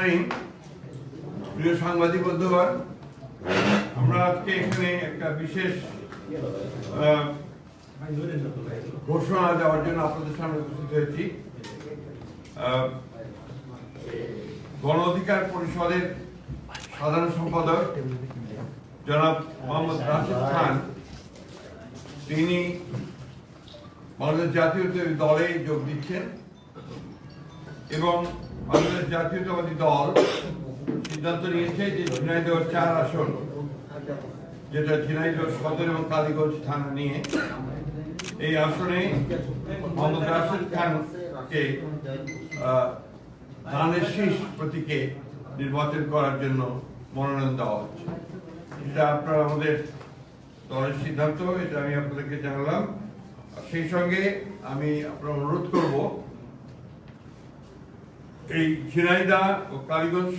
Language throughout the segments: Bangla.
মর্নিং প্রিয় সাংবাদিক বন্ধুগণ, আমরা আজকে এখানে একটা বিশেষ ঘোষণা দেওয়ার জন্য আপনাদের সামনে উপস্থিত হয়েছি। গণ অধিকার পরিষদের সাধারণ সম্পাদক জনাব মোহাম্মদ রাশেদ খান, তিনি বাংলাদেশ জাতীয়তাবাদী দলে যোগ দিচ্ছেন এবং বাংলাদেশ জাতীয়তাবাদী দল সিদ্ধান্ত নিয়েছে যে ঝিনাইদহ 4 আসন, যেটা ঝিনাইদহ সদর এবং কালীগঞ্জ থানা নিয়ে, এই আসনে মোহাম্মদ রাশেদ খানকে ধানের শীষ প্রতীকে নির্বাচন করার জন্য মনোনয়ন দেওয়া হচ্ছে। এটা আপনার আমাদের দলের সিদ্ধান্ত, এটা আমি আপনাদেরকে জানালাম। সেই সঙ্গে আমি আপনার অনুরোধ করব, এই ঝিনাইদহ ও কালীগঞ্জ,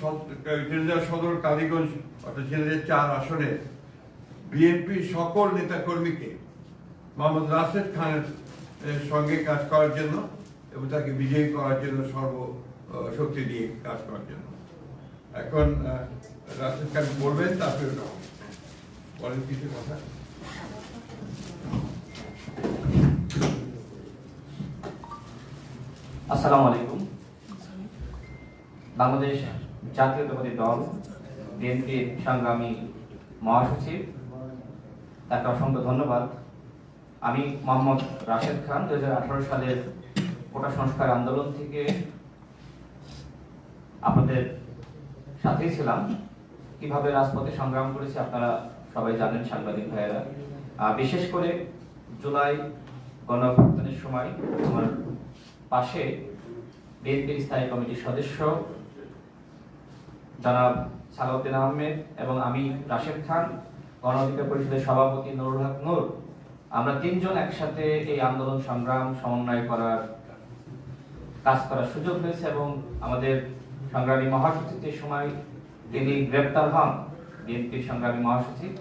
ঝিনাইদহ সদর কালীগঞ্জ অর্থাৎ ঝিনাইদহ 4 আসনের বিএনপির সকল নেতাকর্মীকে মোহাম্মদ রাশেদ খানের সঙ্গে কাজ করার জন্য এবং তাকে বিজয়ী করার জন্য সর্বশক্তি দিয়ে কাজ করার জন্য। এখন রাশেদ খান বলবেন, তারপরে বলেন কিছু কথা। আসসালামু আলাইকুম। বাংলাদেশ জাতীয়তাবাদী দল বিএনপির সংগ্রামী মহাসচিব, তাকে অসংখ্য ধন্যবাদ। আমি মোহাম্মদ রাশেদ খান 2018 সালের কোটা সংস্কার আন্দোলন থেকে আপনাদের সাথেই ছিলাম। কিভাবে রাজপথে সংগ্রাম করেছি আপনারা সবাই জানেন, সাংবাদিক ভাইয়েরা। বিশেষ করে জুলাই গণঅভ্যুত্থানের সময় আমার পাশে বিএনপির স্থায়ী কমিটির সদস্য জনাব সালাউদ্দিন আহমেদ এবং আমি রাশেদ খান, গণ অধিকার পরিষদের সভাপতি নুরুল হক নূর, আমরা 3 জন একসাথে এই আন্দোলন সংগ্রাম সমন্বয় কাজ করার সুযোগ হয়েছে এবং আমাদের সংগ্রামী মহাসচিবের সময় তিনি গ্রেপ্তার হন। বিএনপির সংগ্রামী মহাসচিব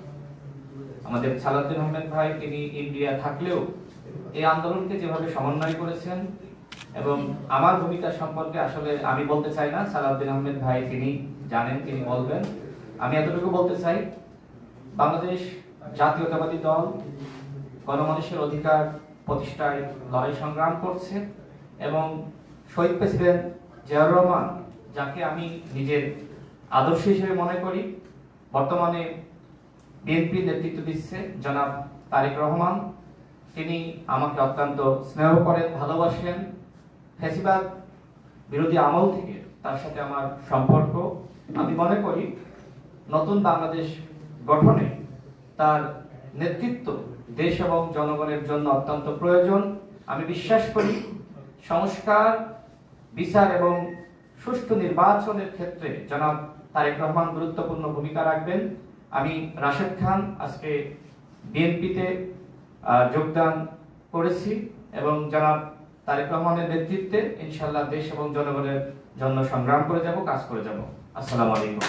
আমাদের সালাউদ্দিন আহমেদ ভাই, তিনি ইন্ডিয়া থাকলেও এই আন্দোলনকে যেভাবে সমন্বয় করেছেন, এবং আমার ভূমিকা সম্পর্কে আসলে আমি বলতে চাই না, সালাউদ্দিন আহমেদ ভাই তিনি জানেন, তিনি বলবেন। আমি এতটুকু বলতে চাই, বাংলাদেশ জাতীয়তাবাদী দল গণমানুষের অধিকার প্রতিষ্ঠায় লড়াই সংগ্রাম করছে এবং শহীদ প্রেসিডেন্ট জিয়াউর রহমান, যাকে আমি নিজের আদর্শ হিসেবে মনে করি, বর্তমানে বিএনপি নেতৃত্ব দিচ্ছে জনাব তারেক রহমান, তিনি আমাকে অত্যন্ত স্নেহ করেন, ভালোবাসেন। ফ্যাসিবাদ বিরোধী আমল থেকে তার সাথে আমার সম্পর্ক। আমি মনে করি নতুন বাংলাদেশ গঠনে তার নেতৃত্ব দেশ এবং জনগণের জন্য অত্যন্ত প্রয়োজন। আমি বিশ্বাস করি সংস্কার, বিচার এবং সুষ্ঠু নির্বাচনের ক্ষেত্রে জনাব তারেক রহমান গুরুত্বপূর্ণ ভূমিকা রাখবেন। আমি রাশেদ খান আজকে বিএনপিতে যোগদান করেছি এবং জনাব তারেক রহমানের নেতৃত্বে ইনশাআল্লাহ দেশ এবং জনগণের জন্য সংগ্রাম করে যাব, কাজ করে যাব। আসসালামু আলাইকুম।